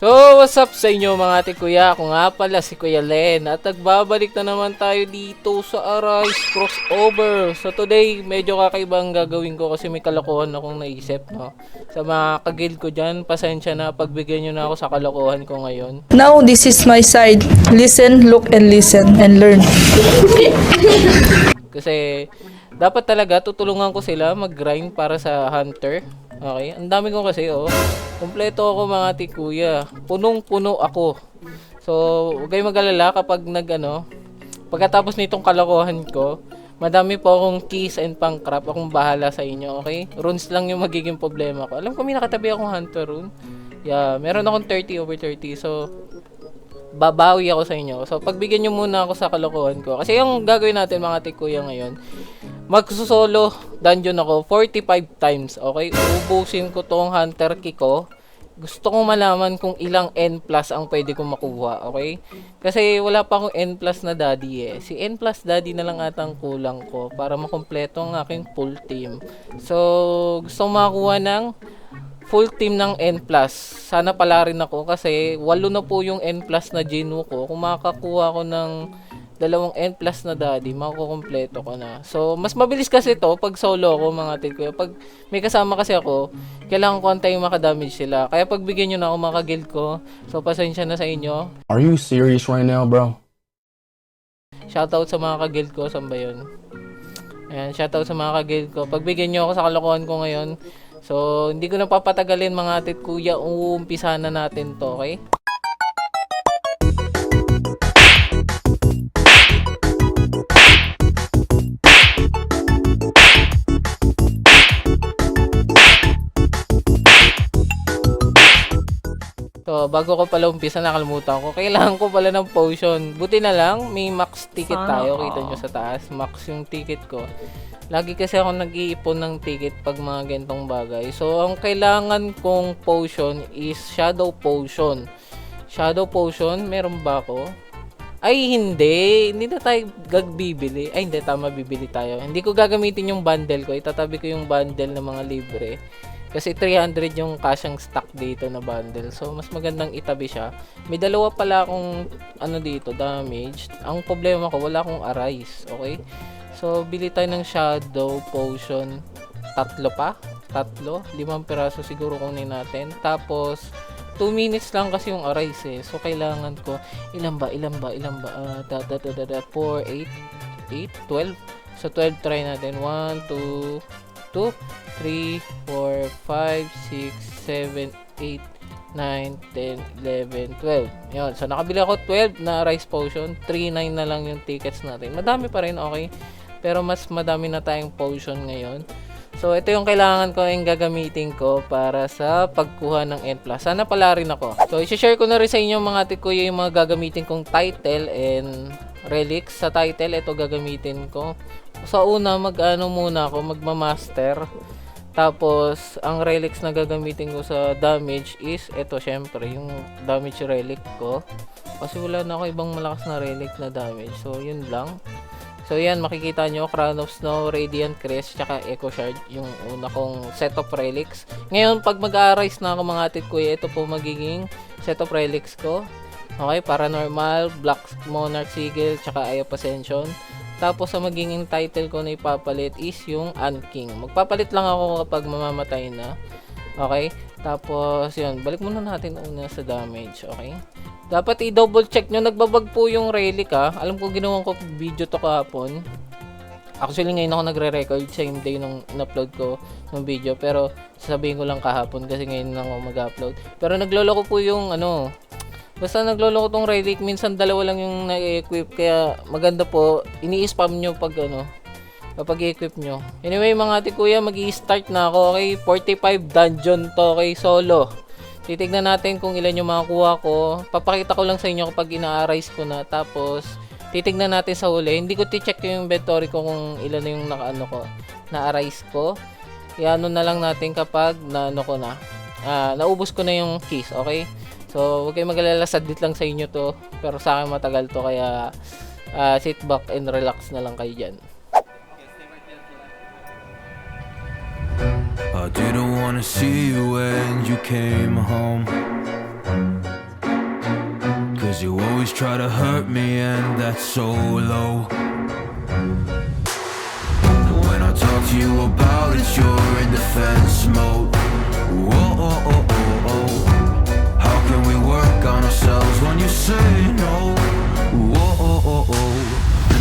So, what's up sa inyo mga ate kuya? Ako nga pala si Kuya Len at nagbabalik na naman tayo dito sa Arise Crossover. So today, medyo kakaibang gagawin ko kasi may kalokohan akong naisip, no? Sa mga kagil ko dyan, pasensya na, pagbigyan nyo na ako sa kalokohan ko ngayon. Now this is my side. Listen, look, and listen, and learn. Kasi dapat talaga tutulungan ko sila mag-grind para sa hunter. Okay? Ang dami ko kasi, oh. Kompleto ako mga ate kuya. Punong-puno ako. So, huwag kayong mag-alala kapag pagkatapos nitong kalokohan ko, madami po akong keys and pang-crap. Akong bahala sa inyo, okay? Runes lang yung magiging problema ko. Alam ko may nakatabi akong hunter rune. Yeah, meron akong 30/30. So, babawi ako sa inyo. So, pagbigyan nyo muna ako sa kalokohan ko. Kasi yung gagawin natin mga ate kuya ngayon, magsusolo dungeon ako 45 times, okay? Ubusin ko tong hunter key ko. Gusto kong malaman kung ilang N plus ang pwede kong makuha, okay? Kasi wala pa akong N plus na daddy eh. Si N plus daddy na lang atang kulang ko para makompleto ang aking full team. So, gusto kong makakuha ng full team ng N plus. Sana pala rin ako kasi 8 na po yung N plus na Genu ko. Kung makakakuha ko ng 2 N plus na daddy, makukumpleto ko na. So, mas mabilis kasi to pag solo ko mga ate ko. Pag may kasama kasi ako, kailangan ko antayin makadamage sila. Kaya pagbigyan nyo na ako mga guild ko. So, pasensya na sa inyo. Are you serious right now, bro? Shoutout sa mga ka-guild ko. Saan ba yun? Ayan, shoutout sa mga ka-guild ko. Pagbigyan nyo ako sa kalokohan ko ngayon. So, hindi ko na papatagalin mga ate kuya. Uumpisa na natin to, okay? So, bago ko pala umpisa, nakalimutan ko. Kailangan ko pala ng potion. Buti na lang, may max ticket tayo. Kita nyo sa taas. Max yung ticket ko. Lagi kasi ako nag-iipon ng ticket pag mga gantong bagay. So, ang kailangan kong potion is Shadow Potion. Shadow Potion, meron ba ako? Ay, hindi. Hindi na tayo gagbibili. Ay, hindi. Tama, bibili tayo. Hindi ko gagamitin yung bundle ko. Itatabi ko yung bundle ng mga libre. Kasi 300 yung kasyang stock dito na bundle. So, mas magandang itabi siya. May dalawa pala akong dito, damage. Ang problema ko, wala akong arise. Okay? So, bili tayo ng Shadow Potion. 3 pa? 5 piraso siguro kunin natin. Tapos, 2 minutes lang kasi yung arise eh. So, kailangan ko, ilan ba? 4, 8, 8, 12. So, 12 try natin. 1, 2, 2, 3, 4, 5, 6, 7, 8, 9, 10, 11, 12. Yun. So, nakabili ako 12 na rice potion. 3.9 na lang yung tickets natin. Madami pa rin, okay? Pero mas madami na tayong potion ngayon. So, ito yung kailangan ko yung gagamitin ko para sa pagkuha ng N+. Sana pala rin ako. So, i-share ko na rin sa inyo mga ate kuya yung mga gagamitin kong title and relics. Sa title, ito gagamitin ko. Sa una, muna ako, magmamaster. Tapos, ang relics na gagamitin ko sa damage is, ito syempre, yung damage relic ko. Kasi wala na ako ibang malakas na relic na damage. So, yun lang. So, yan, makikita nyo, Crown of Snow, Radiant Crest, tsaka Echo Shard, yung una kong set of relics. Ngayon, pag mag-a-arise na ako mga atit kuya, ito po magiging set of relics ko. Okay, Paranormal, Black Monarch Sigil, tsaka Eye of Ascension. Tapos, ang magiging title ko na ipapalit is yung Unking. Magpapalit lang ako kapag mamamatay na. Okay? Tapos, yun. Balik muna natin una sa damage. Okay? Dapat i-double check nyo. Nagbabag po yung relic ha. Alam ko ginawa ko video to kahapon. Actually, ngayon ako nagre-record. Same day nung in-upload ko ng video. Pero, sasabihin ko lang kahapon kasi ngayon lang ako mag-upload. Pero, nagloloko po yung basta nagloloko tong relic, minsan 2 lang yung na-equip, kaya maganda po, ini-spam nyo kapag i-equip nyo. Anyway mga ate kuya, mag-i-start na ako, okay? 45 dungeon to, okay? Solo. Titignan natin kung ilan yung makakuha ko. Papakita ko lang sa inyo kapag ina-arise ko na, tapos titignan natin sa huli. Hindi ko ti-check yung inventory ko kung ilan na yung na-arise ko. Iano na lang natin kapag naubos ko na yung keys, okay? So, huwag kayong mag-alala, sadlit lang sa inyo to. Pero sa akin matagal to, kaya sit back and relax na lang kayo dyan. I didn't wanna see you when you came home. 'cause you always try to hurt me, and that's so low. When I talk to you about it, you're in defense mode. Whoa, oh, oh, oh, oh. How can we work on ourselves when you say no? Whoa, oh, oh, oh.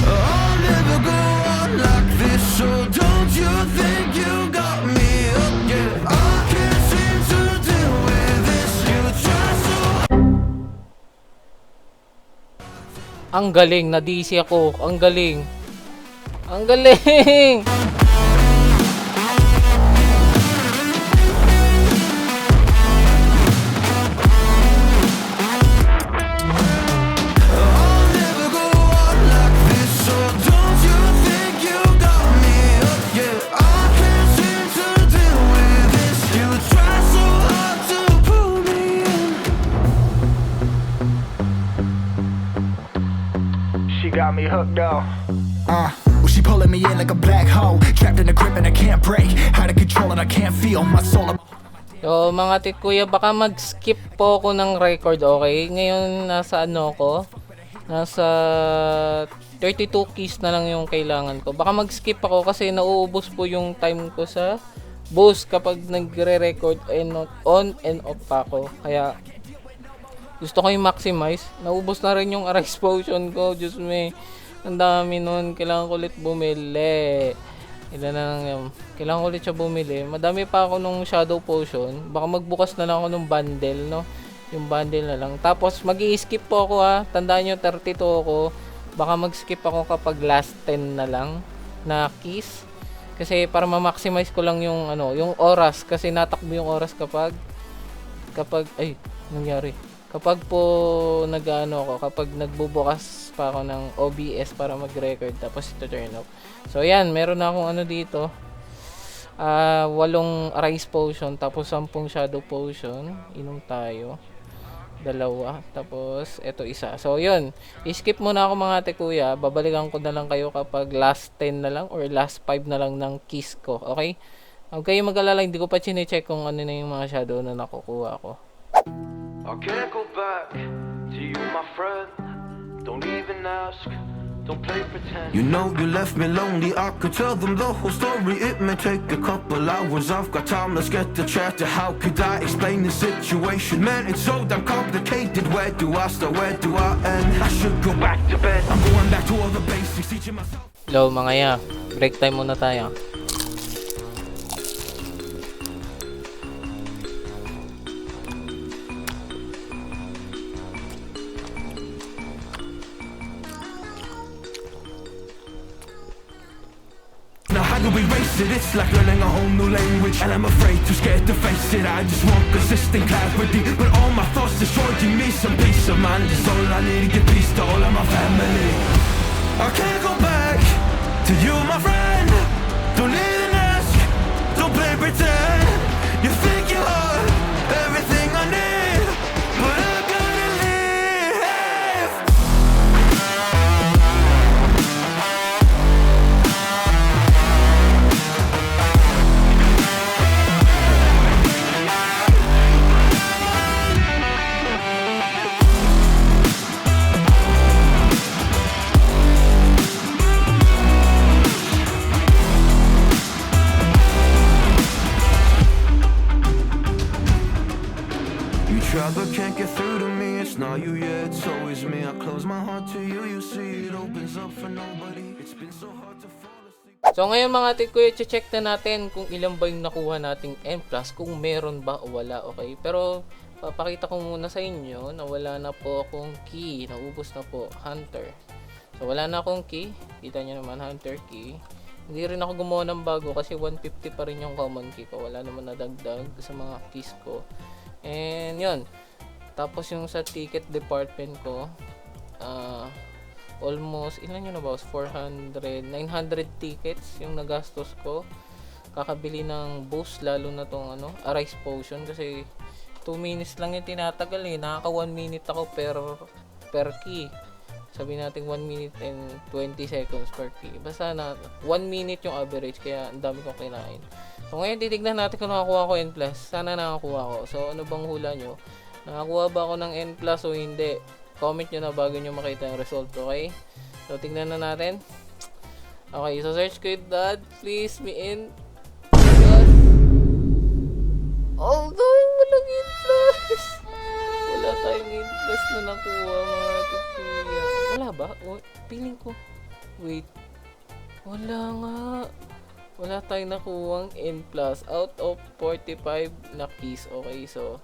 I'll never go on like this, so don't you think you got me up? Yeah, I can't seem to deal with this. You try so. Ang galing, na-DC ako. Ang galing. Ang galing! I'll never go on like this, so don't you think you got me up? Yeah, I can't seem to deal with this. You try so hard to pull me in. She got me hooked up. Well, she pulling me in like a black hole, trapped in a grip and I can't break. Out of control and I can't feel my soul. So, mga tikuya, baka mag-skip po ako ng record, okay? Ngayon, nasa ano ko? Nasa 32 keys na lang yung kailangan ko. Baka mag-skip ako kasi nauubos po yung time ko sa boost kapag nagre-record and on and off pa ako. Kaya, gusto ko yung maximize. Naubos na rin yung Arise Potion ko. Diyos me. Ang dami nun. Kailangan ko ulit bumili. Ilan na lang yun. Kailangan ko ulit siya bumili. Madami pa ako nung Shadow Potion. Baka magbukas na lang ako nung bundle, no? Yung bundle na lang. Tapos, mag-i-skip po ako, ha. Tandaan nyo, 32 ako. Baka mag-skip ako kapag last 10 na lang na keys. Kasi para ma-maximize ko lang yung, ano, yung oras. Kasi natakbo yung oras kapag, ay, nangyari. Kapag po nag-ano ako, kapag nagbubukas pa ako ng OBS para mag-record, tapos ito turn off. So, yan, meron na akong ano dito. 8 Arise Potion, tapos 10 Shadow Potion. Inom tayo. 2, tapos ito isa. So, yun. I-skip muna ako mga ate kuya. Babalikan ko na lang kayo kapag last 10 na lang or last 5 na lang ng keys ko. Okay? Huwag kayo mag-alala, hindi ko pa chinecheck kung ano na yung mga shadow na nakukuha ko. I can't go back to you, my friend. Don't even ask. Don't play pretend. You know you left me lonely, I could tell them the whole story. It may take a couple hours, I've got time, let's get the chat. How could I explain the situation? Man, it's so damn complicated. Where do I start, where do I end? I should go back to bed, I'm going back to all the basics, teaching myself. Hello mga ya, break time muna tayo. Now how do we race it? It's like learning a whole new language, and I'm afraid, too scared to face it. I just want consistent clarity, but all my thoughts destroying me. Some peace of mind is all I need to give peace to all of my family. I can't go back to you, my friend. Don't even ask, don't play pretend. You think you are everything I need, but I gotta leave. Try but can't get through to me. It's not you, yeah, it's always me. I close my heart to you, you see it opens up for nobody. It's been so hard to fall asleep. So ngayon mga tikuya, check na natin kung ilan ba yung nakuha nating N+, kung meron ba o wala, okay? Pero papakita ko muna sa inyo na wala na po akong key, naubos na po, Hunter. So wala na akong key, kita nyo naman, Hunter key. Hindi rin ako gumawa ng bago kasi 150 pa rin yung common key ko, wala naman nadagdag sa mga keys ko. And yun, tapos yung sa ticket department ko, almost, ilan yun na ba? 900 tickets yung nagastos ko. Kakabili ng boost, lalo na tong ano, Arise Potion kasi 2 minutes lang yung tinatagal eh. Nakaka 1 minute ako per key. Sabi natin 1 minute and 20 seconds per key. Basta na 1 minute yung average, kaya ang dami kong kinain. So ngayon titignan natin kung nakakuha ko N+. Sana nakakuha ko. So ano bang hula nyo? Nakakuha ba ako ng N+ o hindi? comment nyo na bago nyo makita yung result, okay? So, tingnan na natin. Okay, so search ko yung dad. Please me in. Oh, no! Walang in plus! Wala tayong in plus na nakuha, mga tutuya. Wala ba? Feeling ko. Wait. Wala nga. Wala tayong nakuhang in plus out of 45 na keys. Okay, so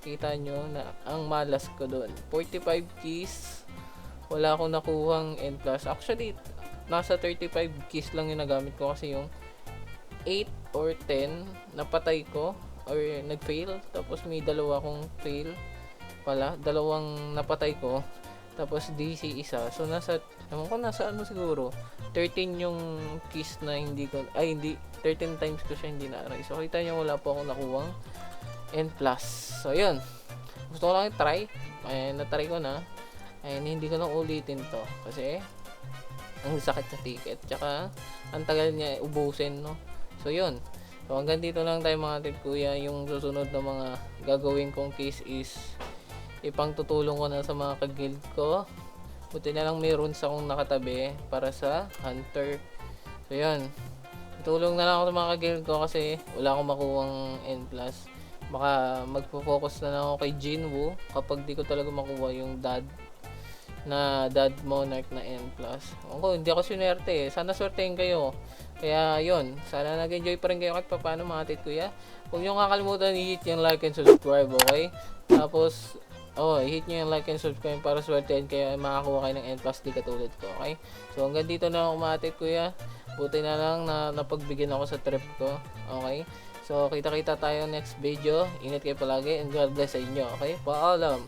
kita nyo na ang malas ko doon. 45 keys. Wala akong nakuhang n plus. Actually, nasa 35 keys lang yung nagamit ko kasi yung 8 or 10 napatay ko or nag-fail. Tapos may dalawa akong fail pala. Dalawang napatay ko. Tapos DC isa. So nasa, ewan ko nasa ano siguro. 13 yung keys na hindi ko, ay hindi, 13 times ko siya hindi na-aray. So kita nyo wala po akong nakuhang n plus. So yun. Gusto ko lang i-try. Ay, na-try ko na. Ay, hindi ko nang ulitin to. Kasi, ang sakit na ticket. Tsaka, ang tagal niya ubusin, no? So yun. So hanggang dito lang tayo mga tip kuya. Yung susunod na mga gagawin kong case is ipangtutulong ko na sa mga ka-guild ko. Buti na lang may runes akong nakatabi para sa hunter. So yun. Tutulong na lang ako sa mga ka-guild ko kasi wala akong makuhang N+. Baka magpo-focus na lang ako kay Jinwoo kapag di ko talaga makuha yung dad monarch na N+. Ako, hindi ako sinwerte eh. Sana swertein kayo. Kaya yun, sana nag-enjoy pa rin kayo kahit paano mga tit kuya. Huwag nyo kakalimutan i-hit yung like and subscribe, okay? Tapos, i-hit nyo yung like and subscribe para swertein kayo makakuha kayo ng N+, di katulad ko, okay? So hanggang dito na ako mga tit kuya. Buti na lang na napagbigyan ako sa trip ko, okay? So kita-kita tayo next video. Ingat kayo palagi and God bless sa inyo, okay? Paalam!